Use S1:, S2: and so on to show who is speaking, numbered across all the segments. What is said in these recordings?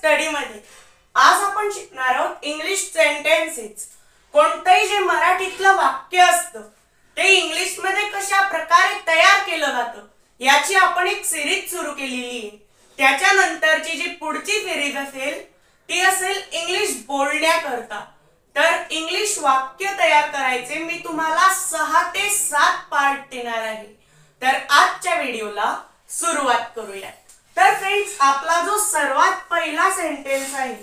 S1: Study मध्ये आज आपण शिकणार आहोत इंग्लिश सेंटेन्सेस। कोणतंही जे मराठीतलं वाक्य असतं ते इंग्लिश मध्ये कशा प्रकारे तयार केलं जातं याची आपण एक सिरीज सुरू केलेली आहे। त्याच्यानंतरची जी पुढची सिरीज असेल ती असेल इंग्लिश बोलण्याकरता। तर इंग्लिश वाक्य तयार करायचे मी तुम्हाला 6 ते 7 पार्ट देणार आहे। तर आजच्या व्हिडिओला सुरुवात करूया। तर फ्रेंड्स, आपला जो सर्वात पहिला सेंटेन्स आहे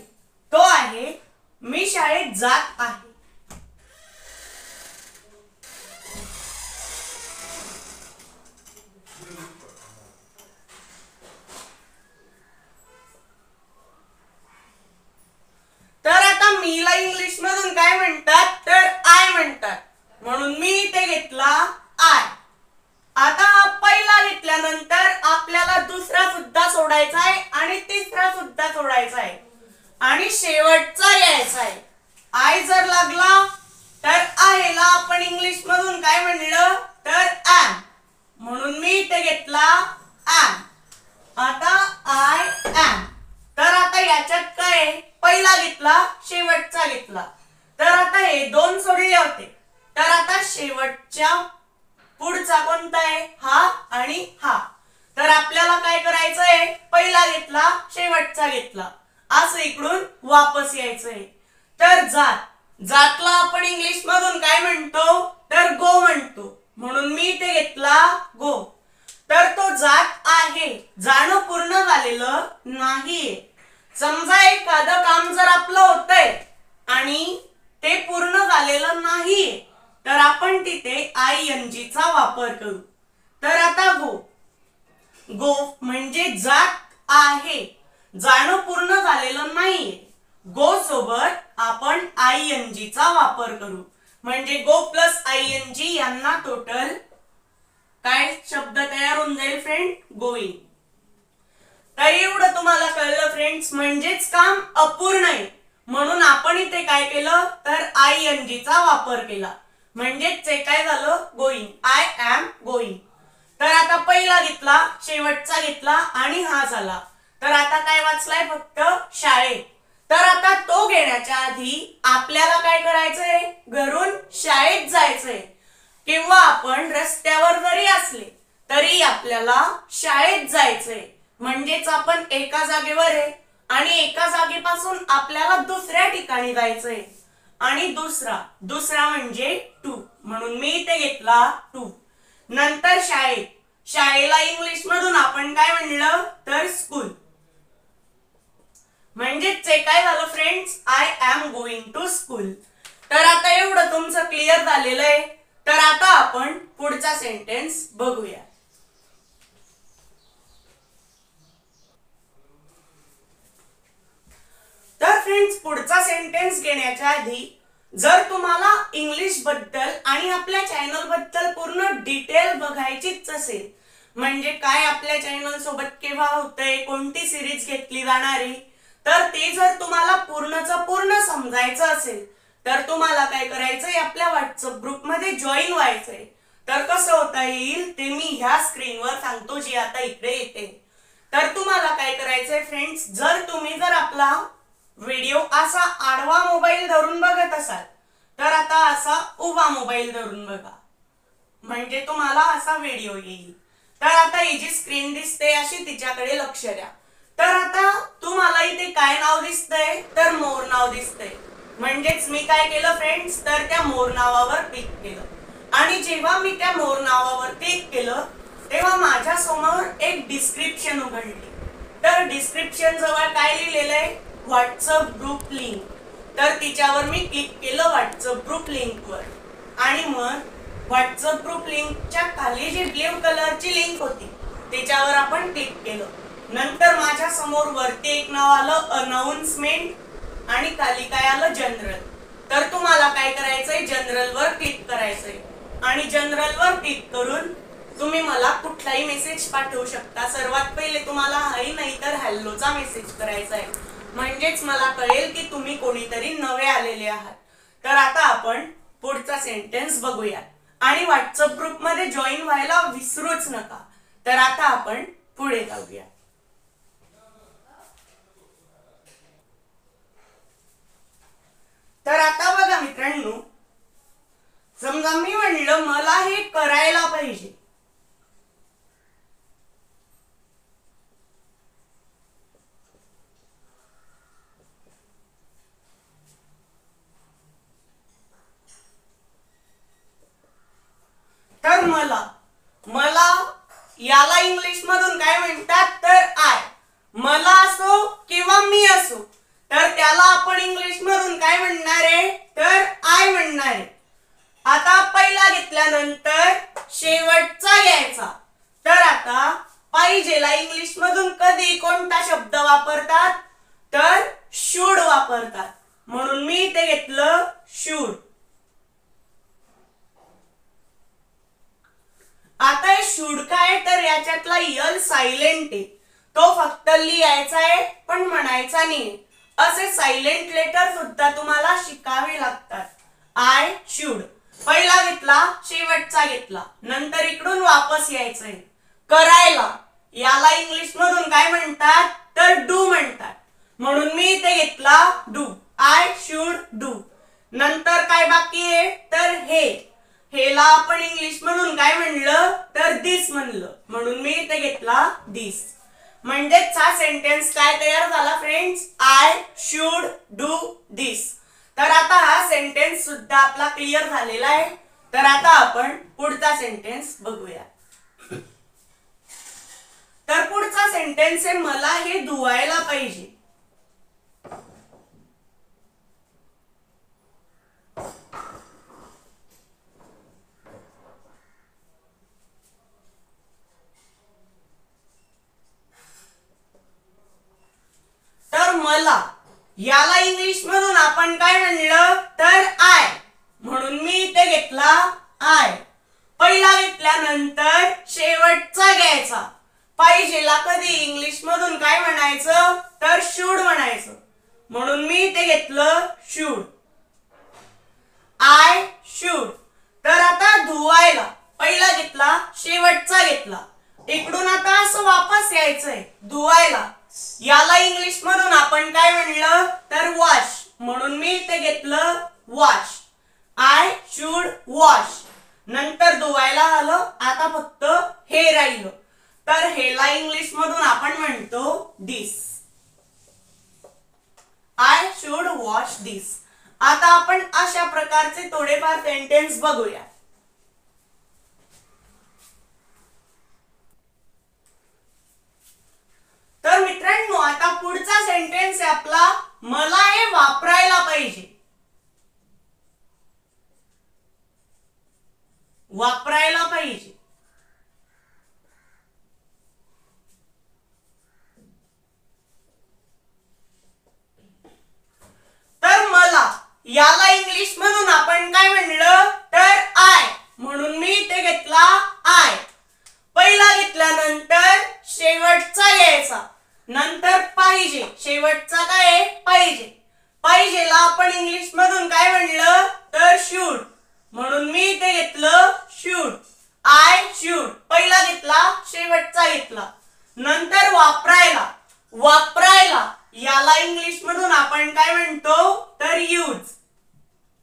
S1: तो आहे मी शाळेत जात आहे। तर आता मीला इंग्लिश मधून काय म्हणतात तर आय म्हणतात, म्हणून मी इथे घेतला आय। आता पहिला घेतल्यानंतर आपल्याला दुसरा सुद्धा सोडायचा आहे आणि तिसरा सुद्धा सोडायचा आहे आणि शेवटचा यायचा आहे। आय जर लागला तर आहेला आपण इंग्लिश मधून काय म्हणलं तर एम, म्हणून मी इथे घेतला एम। आता आय एम। तर आता याच्यात काय पहिला घेतला शेवटचा घेतला, तर आता हे दोन सोडले होते। तर आता शेवटच्या पुढचा कोणता आहे हा आणि हा। तर आपल्याला काय करायचं आहे पहिला घेतला शेवटचा घेतला असं इकडून वापस यायचंय। तर जात, जातला आपण इंग्लिश मधून काय म्हणतो तर गो म्हणतो, म्हणून मी इथे घेतला गो। तर तो जात आहे, जाणं पूर्ण झालेलं नाहीये। समजा एखादं काम जर आपलं होतंय आणि ते पूर्ण झालेलं नाहीये तर आपण तिथे आयएनजी चा वापर करू। तर आता गो, गो म्हणजे जात आहे, जाणं पूर्ण झालेलं नाहीये। गो सोबत आपण आयएनजी चा वापर करू, म्हणजे गो प्लस आयएनजी यांना टोटल काय शब्द तयार होऊन जाईल फ्रेंड गोइंग। तर एवढं तुम्हाला कळलं फ्रेंड्स, म्हणजेच काम अपूर्ण आहे म्हणून आपण इथे काय केलं तर आयएनजी चा वापर केला, म्हणजेच ते काय झालं गोइंग, आय एम गोइंग। तर आता पहिला घेतला शेवटचा घेतला आणि हा झाला। तर आता काय वाचलाय फक्त शाळेत। तर आता तो घेण्याच्या आधी आपल्याला काय करायचंय घरून शाळेत जायचंय किंवा आपण रस्त्यावर जरी असले तरी आपल्याला शाळेत जायचंय, म्हणजेच आपण एका जागेवर आहे आणि एका जागेपासून आपल्याला दुसऱ्या ठिकाणी जायचंय। आणि दुसरा म्हणजे टू, म्हणून मी इथे घेतला टू। नंतर शाळेत, शाळेला इंग्लिश मधून आपण काय म्हणलं तर स्कूल, म्हणजेच ते काय झालं friends I am going to school. तर आता एवढं तुमचं क्लिअर झालेलं आहे। तर आता आपण पुढचा सेंटेन्स बघूया। तर फ्रेंड्स, पुढचा सेंटेन्स घेण्याच्या आधी जर तुम्हाला इंग्लिश बद्दल आणि आपल्या चॅनल बद्दल पूर्ण डिटेल बघायचीच असेल, म्हणजे काय आपल्या चॅनल सोबत केव्हा होतंय, कोणती सिरीज घेतली जाणार आहे, तर ते जर तुम्हाला पूर्णचं पूर्ण समजायचं असेल तर तुम्हाला काय करायचंय आपल्या व्हॉट्सअप ग्रुप मध्ये जॉईन व्हायचंय। तर कसं होता येईल ते मी ह्या स्क्रीनवर सांगतो जी आता इकडे येते। तर तुम्हाला काय करायचंय फ्रेंड्स, जर आपला व्हिडिओ असा आडवा मोबाईल धरून बघत असाल तर आता असा उभा मोबाईल धरून बघा, म्हणजे तुम्हाला असा व्हिडिओ येईल। तर आता ही जी स्क्रीन दिसते अशी तिच्याकडे लक्ष द्या। तर आता तुम्हाला इथे काय नाव दिसतंय तर मोर नाव दिसतंय, म्हणजेच मी काय केलं फ्रेंड्स तर त्या मोर नावावर क्लिक केलं आणि जेव्हा मी त्या मोर नावावर क्लिक केलं तेव्हा माझ्या समोर एक डिस्क्रिप्शन उघडली। तर डिस्क्रिप्शन जवळ काय लिहिलेलं आहे व्हॉट्सअप ग्रुप लिंक। तर तिच्यावर मी क्लिक केलं व्हॉट्सअप ग्रुप लिंकवर आणि मग व्हॉट्सअप ग्रुप लिंकच्या खाली जी ब्लू कलरची लिंक होती त्याच्यावर आपण क्लिक केलं। नंतर माझ्या समोर वरती एक नाव आलं अनाउन्समेंट आणि खाली काय आलं जनरल। तर तुम्हाला काय करायचंय जनरल वर क्लिक करायचंय आणि जनरल वर क्लिक करून तुम्ही मला कुठलाही मेसेज पाठवू शकता। सर्वात पहिले तुम्हाला हाय नाही तर हॅलोचा मेसेज करायचा आहे, म्हणजेच मला कळेल की तुम्ही कोणीतरी नवे आलेले आहात। तर आता आपण पुढचा सेंटेन्स बघूया आणि व्हॉट्सअप ग्रुप मध्ये जॉईन व्हायला विसरूच नका। तर आता आपण पुढे जाऊया। तर आता बघा मित्रांनो, समजा मी म्हणलं मला हे करायला पाहिजे, तर मला याला इंग्लिश मधून काय म्हणतात, तर आय. मला असो किंवा मी असो, तर त्याला आपण इंग्लिश मधून काय म्हणणार आहे, तर आय म्हणणार आहे. आता पहिला घेतल्यानंतर शेवटचा घ्यायचा. तर आता पाहिजेला इंग्लिश मधून कधी कोणता शब्द वापरतात, तर शुड वापरतात. म्हणून मी ते घेतलं शुड. आता हे शुड काय, तर याच्यातला यल सायलेंट आहे, तो फक्त लिहायचा आहे पण म्हणायचा नाही. असे सायलेंट लेटर सुद्धा तुम्हाला शिकावे लागतात. आय शुड पहिला घेतला, शेवटचा घेतला, नंतर इकडून वापस यायचंय. करायला याला इंग्लिश मधून काय म्हणतात, तर डू म्हणतात. म्हणून मी ते घेतला डू. I should do. नंतर काय बाकी आहे, तर हेला आपण इंग्लिश मधून काय म्हणलं, तर दिस म्हणलं. म्हणून मी ते घेतला दिस. म्हणजेच हा सेंटेन्स काय तयार झाला फ्रेंड्स, आय शुड डू दिस. तर आता हा सेंटेन्स सुद्धा आपला क्लिअर झालेला आहे. तर आता आपण पुढचा सेंटेन्स बघूया. तर पुढचा सेंटेन्स आहे, मला हे धुवायला पाहिजे. तर मला याला इंग्लिश मधून आपण काय म्हणलं, तर आय. म्हणून मी ते घेतला आय. पहिला घेतल्यानंतर शेवटचा घ्यायचा. पाहिजेला कधी इंग्लिश मधून काय म्हणायचं, तर शुड म्हणायचं. म्हणून मी ते घेतलं शुड. I should. तर आता धुवायला पहिला घेतला, शेवटचा घेतला, इकडून आता असं वापस यायचंय धुवायला. याला इंग्लिश मधून आपण काय म्हणलं, तर वॉश. म्हणून मी ते घेतलं वॉश. I should wash. नंतर धुवायला आलं, आता फक्त हे राहिलं. तर हेला इंग्लिश मधून आपण म्हणतो दिस. आय शुड वॉश दिस. आता आपण अशा प्रकारचे थोडेफार सेंटेन्स बघूया. तर मित्रांनो, आता पुढचा सेंटेन्स आहे आपला, मला हे वापरायला पाहिजे. वापरायला पाहिजे. तर मला याला इंग्लिश मधून आपण काय म्हणलं, तर आय. म्हणून मी ते घेतला आय. पहिला घेतल्यानंतर शेवटचा घ्यायचा, नंतर पाहिजे. शेवटचा काय आहे, पाहिजे. पाहिजेला आपण इंग्लिश मधून काय म्हणलं, तर शुड. म्हणून मी ते घेतलं शुड. I should. पहिला घेतला, शेवटचा घेतला. नंतर वापरायला. वापरायला याला इंग्लिश मधून आपण काय म्हणतो, तर यूज.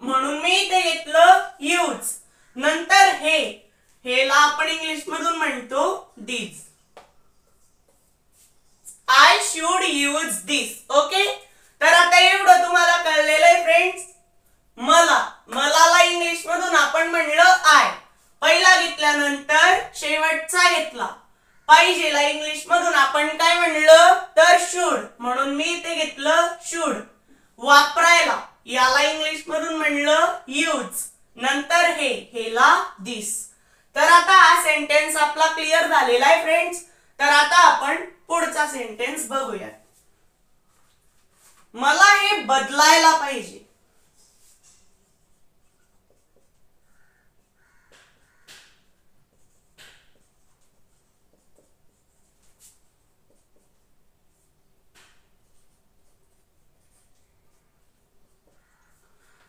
S1: म्हणून मी ते घेतलं यूज. नंतर हेला आपण इंग्लिश मधून म्हणतो this. I should use this. Okay. तर आता एवढं तुम्हाला कळलेलं आहे फ्रेंड्स. मलाला इंग्लिश मधून आपण म्हणलं आय. पहिला घेतल्यानंतर शेवटचा घेतला. पाहिजेला इंग्लिश मधून आपण काय म्हणलं, तर शुड. म्हणून मी ते घेतलं शुड. वापरायला याला इंग्लिश मधून म्हणलं यूज. नंतर हेला दिस. तर आता हा सेंटेन्स आपला क्लिअर झालेला आहे फ्रेंड्स. तर आता आपण पुढचा सेंटेन्स बघूया. मला हे बदलायला पाहिजे.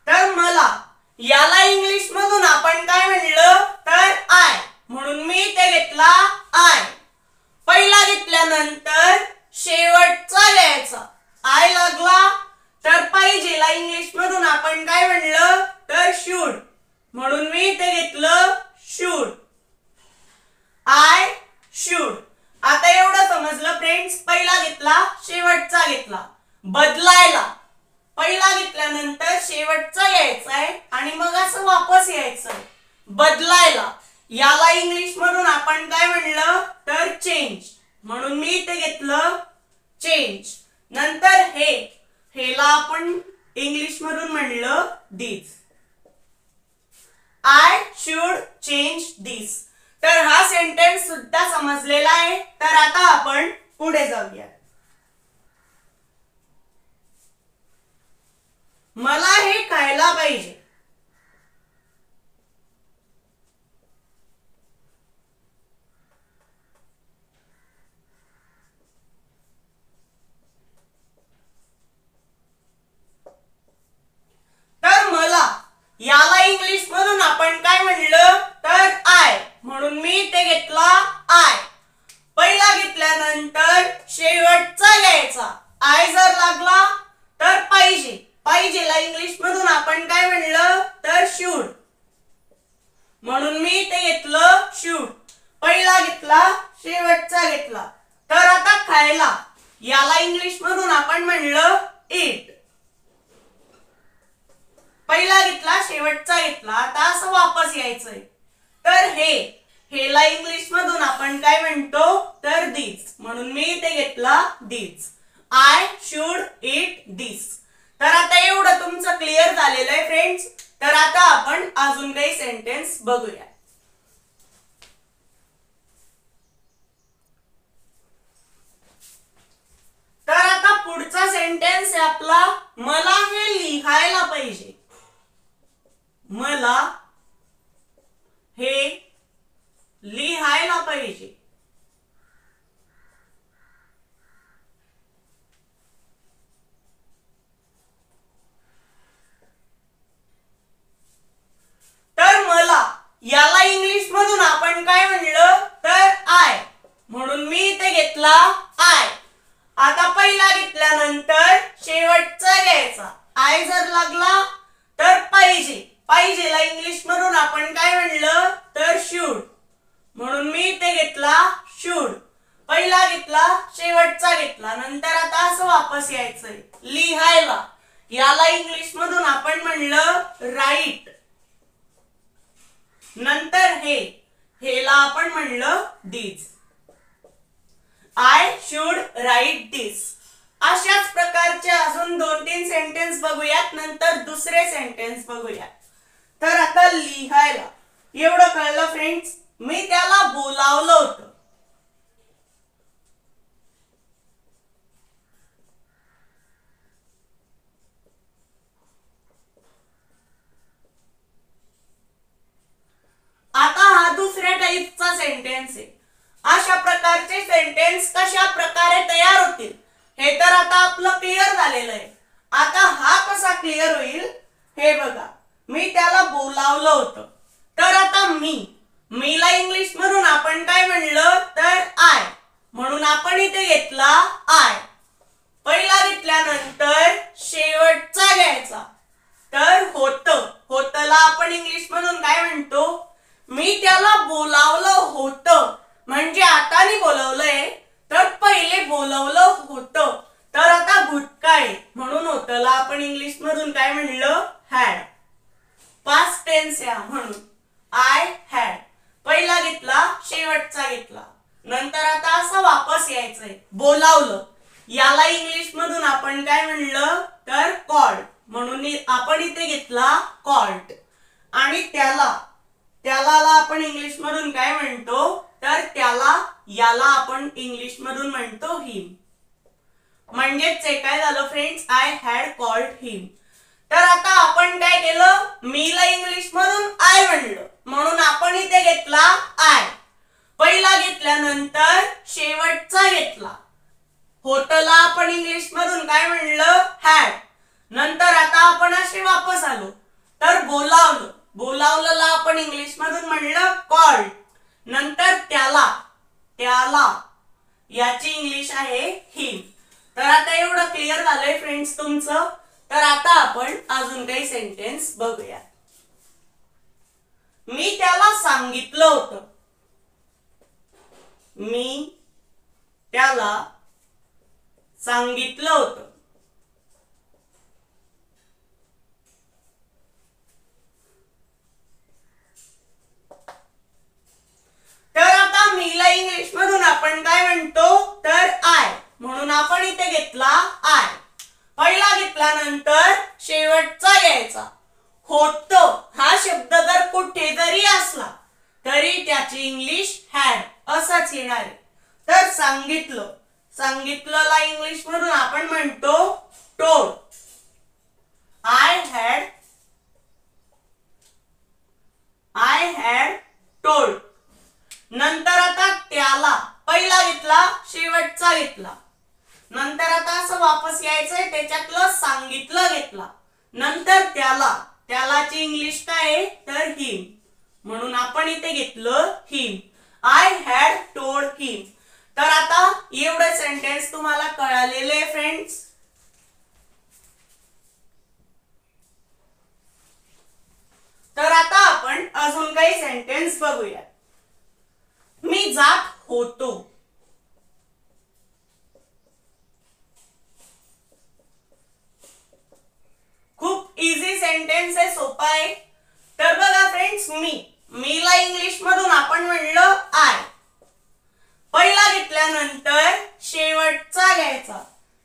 S1: तर मला याला इंग्लिश मधून आपण काय म्हणलं, तर आय. म्हणून मी ते घेतला आय. पहिला घेतल्यानंतर शेवटचा घ्यायचा. आय लागला, तर पाहिजे हेला इंग्लिश मधून आपण काय म्हणलं तर शुड, म्हणून मी इथे घेतलं शुड. I should. आता एवढं समजलं फ्रेंड्स. पहिला घेतला, शेवटचा घेतला. बदलायला पहिला घेतल्यानंतर शेवटचा यायचा आहे आणि मग असं वापस यायचं. बदलायला याला इंग्लिश मधून आपण काय म्हणलं तर चेंज, म्हणून मी इथे घेतलं चेंज. नंतर हेला आपण इंग्लिश मधून म्हणलं दिस. आय शुड चेंज दिस. तर हा सेंटेन्स सुद्धा समजलेला आहे. तर आता आपण पुढे जाऊया. मला हे खायला पाहिजे. तर मला याला इंग्लिश मधून आपण काय म्हणलं तर आय, म्हणून मी ते घेतला आय. पहिला घेतल्यानंतर शेवटचा घ्यायचा. आय जर लागला तर पाहिजे. पाहिजेला इंग्लिश मधून आपण काय म्हणलं तर शुड, म्हणून मी ते घेतलं शुड. पहिला घेतला, शेवटचा घेतला. तर आता खायला याला इंग्लिश मधून आपण म्हणलं इट. पहिला घेतला, शेवटचा घेतला. आता असं वापस यायचंय. तर हेला इंग्लिश मधून आपण काय म्हणतो तर दिस, म्हणून मी ते घेतला दिस. आय शुड इट दिस. तर आता एवढं तुमचं क्लिअर झालेलं आहे फ्रेंड्स. तर आता आपण अजून काही सेंटेन्स बघूया. तर आता पुढचा सेंटेन्स आहे आपला, मला हे लिहायला पाहिजे. मला हे लिहायला पाहिजे. तर मला याला इंग्लिश मधून आपण काय म्हणलं तर आय, म्हणून मी इथे घेतला आय. आता पहिला घेतल्यानंतर शेवटचा घ्यायचा. आय जर लागला तर पाहिजे. पाहिजेला इंग्लिश मधून आपण काय म्हणलं तर शुड, म्हणून मी इथे घेतला शुड. पहिला घेतला, शेवटचा घेतला. नंतर आता असं वापस यायचंय. लिहायला याला इंग्लिश मधून आपण म्हणलं राईट. नंतर हेला आपण म्हणलं दिस. आय शुड राईट दिस. अशाच प्रकारचे अजून 2-3 सेंटेन्स बघूयात. नंतर दुसरे सेंटेन्स बघूयात. तर आता लिहायला एवढं कळलं फ्रेंड्स. मी त्याला बोलावलं होतं. आता हा दुसऱ्या टाईपचा सेंटेन्स आहे. अशा प्रकारचे सेंटेन्स कशा प्रकारे तयार होतील हे तर आता आपलं क्लिअर झालेलं आहे. आता हा कसा क्लिअर होईल हे बघा. मी त्याला बोलावलं होतं. तर आता मीला इंग्लिश मधून आपण काय म्हणलं तर आय, म्हणून आपण इथे घेतला आय. पहिला घेतल्यानंतर शेवटचा घ्यायचा. तर होतला आपण इंग्लिश मधून काय म्हणतो. मी त्याला बोलावलं होतं म्हणजे आता नाही बोलवलंय, तर पहिले बोलवलं होतं. तर आता भूतकाळ म्हणून होतला आपण इंग्लिश मधून काय म्हणलं हॅड. पास्ट टेन्स आहे म्हणून आय हॅड. पहिला घेतला, शेवटचा घेतला. नंतर आता असं वापस यायचंय. बोलावलं याला इंग्लिश मधून आपण काय म्हणलं तर कॉल्ड, म्हणून आपण इथे घेतला कॉल्ड. आणि त्याला आपण इंग्लिश मधून काय म्हणतो तर याला आपण इंग्लिश मधून म्हणतो हिम. म्हणजेच काय झालं फ्रेंड्स, आय हॅड कॉल्ड हिम. तर आता आपण काय केलं, मीला इंग्लिश मधून आय म्हणलं, म्हणून आपण इथे घेतला आय. पहिला घेतल्यानंतर शेवटचा घेतला. होतला आपण इंग्लिश मधून काय म्हणलं हॅड. नंतर आता आपण असे वापस आलो तर बोलावलं आपण इंग्लिश मधून म्हणलं कॉल्ड. नंतर त्याला याची इंग्लिश आहे हिम. तर आता एवढं क्लिअर झालंय फ्रेंड्स तुमचं. तर आता आपण अजून काही सेंटेन्स बघूया. मी त्याला सांगितलं होतं. मी त्याला सांगितलं होतं. तर आता मीला इंग्लिश मधून आपण काय म्हणतो तर आय, म्हणून आपण इथे घेतला आय. पहिला घेतल्यानंतर शेवटचा घ्यायचा. होतं हा शब्द जर कुठे जरी असला तरी त्याची इंग्लिश हॅड असंच येणार आहे. तर सांगितलं, सांगितलंला इंग्लिश मधून आपण म्हणतो टोल्ड. I had told. नंतर आता त्याला पहिला घेतला शेवटचा घेतला. नंतर आता असं वापस यायचंय त्याच्यातलं सांगितलं घेतला. नंतर त्यालाची इंग्लिश काय आहे तर हिम, म्हणून आपण इथे घेतलं हिम. आय हॅड टोल्ड हिम. तर आता एवढे सेंटेन्स तुम्हाला कळालेले फ्रेंड्स. तर आता आपण अजून काही सेंटेन्स बघूया. मी जात होतो. खूप इझी सेंटेन्स आहे, सोपा आहे. तर बघा फ्रेंड्स, मीला इंग्लिश मधून आपण म्हणलं आय. पहिला घेतल्यानंतर शेवटचा घ्यायचा.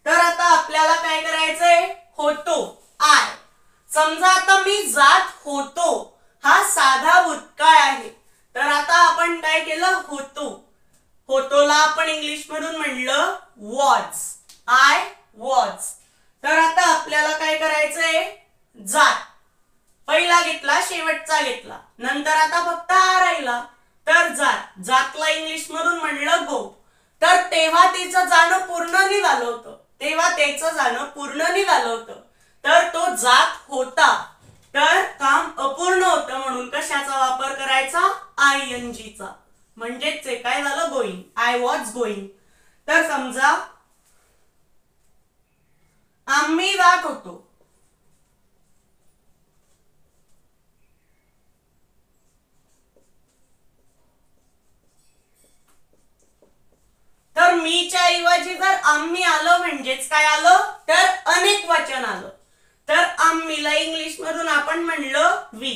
S1: तर आता आपल्याला काय करायचंय होतो आय. समजा आता मी जात होतो हा साधा भूतकाळ आहे. तर आता आपण काय केलं होतोला आपण इंग्लिश मधून म्हणलं वॉज. I was. तर आता आपल्याला काय करायचंय जात. पहिला घेतला शेवटचा घेतला. नंतर आता फक्त आ राहिला. तर जातला इंग्लिश मधून म्हणलं गो. तर तेव्हा तिचं जाणं पूर्ण निघालं होतं. तर तो जात होता. तर काम अपूर्ण होतं म्हणून कशाचा वापर करायचा आयएनजी चा. म्हणजेच ते काय झालं गोइंग. I was going. तर समजा आम्ही जात होतो. तर मीच्या ऐवजी जर आम्ही आलं म्हणजेच काय आलं तर अनेक वचन आलं. तर आम्हीला इंग्लिश मधून आपण म्हणलं वी.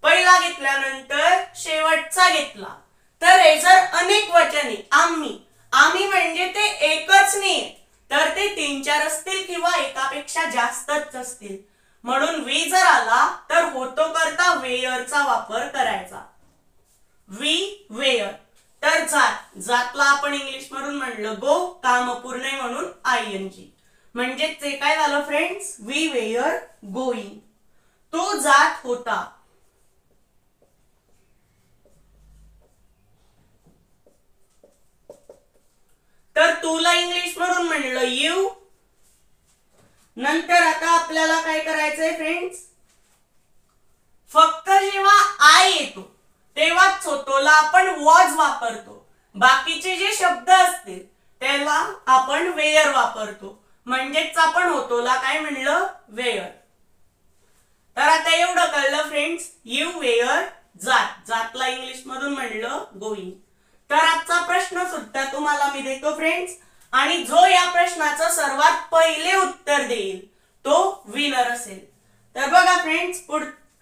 S1: पहिला घेतल्यानंतर शेवटचा घेतला. तर हे जर अनेक वचने आम्ही म्हणजे ते एकच नाही, तर ते 3-4 असतील किंवा एकापेक्षा जास्तच असतील. म्हणून वी जर आला तर होतो करता वेअरचा वापर करायचा. We wear. तर जातला आपण इंग्लिश मधून म्हणलं गो. काम अपूर्ण आहे म्हणून आयएनजी. म्हणजे ते काय झालं फ्रेंड्स वी वेअर गोइंग. तो जात होता. तर तुला इंग्लिश मधून म्हणलं यू. नंतर आता आपल्याला काय करायचंय फ्रेंड्स, फक्त जेव्हा आय येतो तेव्हाच होतोला आपण वॉज वापरतो. बाकीचे जे शब्द असतील त्याला आपण वेअर वापरतो. म्हणजेच आपण होतोला काय म्हणलं वेअर. तर आता एवढं कळलं फ्रेंड्स. यू वेअर जातला इंग्लिश मधून म्हणलं गोइंग. तर आजचा प्रश्न सुद्धा तुम्हाला मी देतो फ्रेंड्स. आणि जो या प्रश्नाचं सर्वात पहिले उत्तर देईल तो विनर असेल. तर बघा फ्रेंड्स,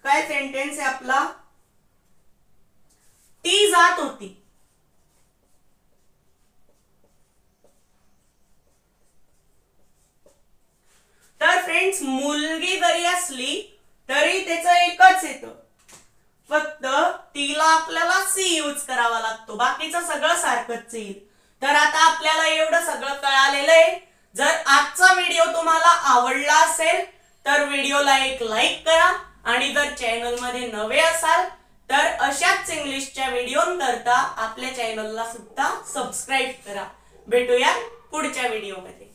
S1: काय सेंटेन्स आहे आपला. ती जात होती. तर फ्रेंड्स, मुलगी जरी असली तरी त्याचं एकच येतं, फक्त तिला आपल्याला सी यूज करावा लागतो. बाकीचं सगळं सारखंच येईल. तर आता आपल्याला एवढं सगळं कळालेलं आहे. जर आजचा व्हिडिओ तुम्हाला आवडला असेल तर व्हिडिओला एक लाईक करा. आणि जर चॅनल मध्ये नवे असाल तर अशाच इंग्लिशच्या व्हिडिओंकरता आपल्या चॅनलला सुद्धा सबस्क्राईब करा. भेटूया पुढच्या व्हिडिओमध्ये.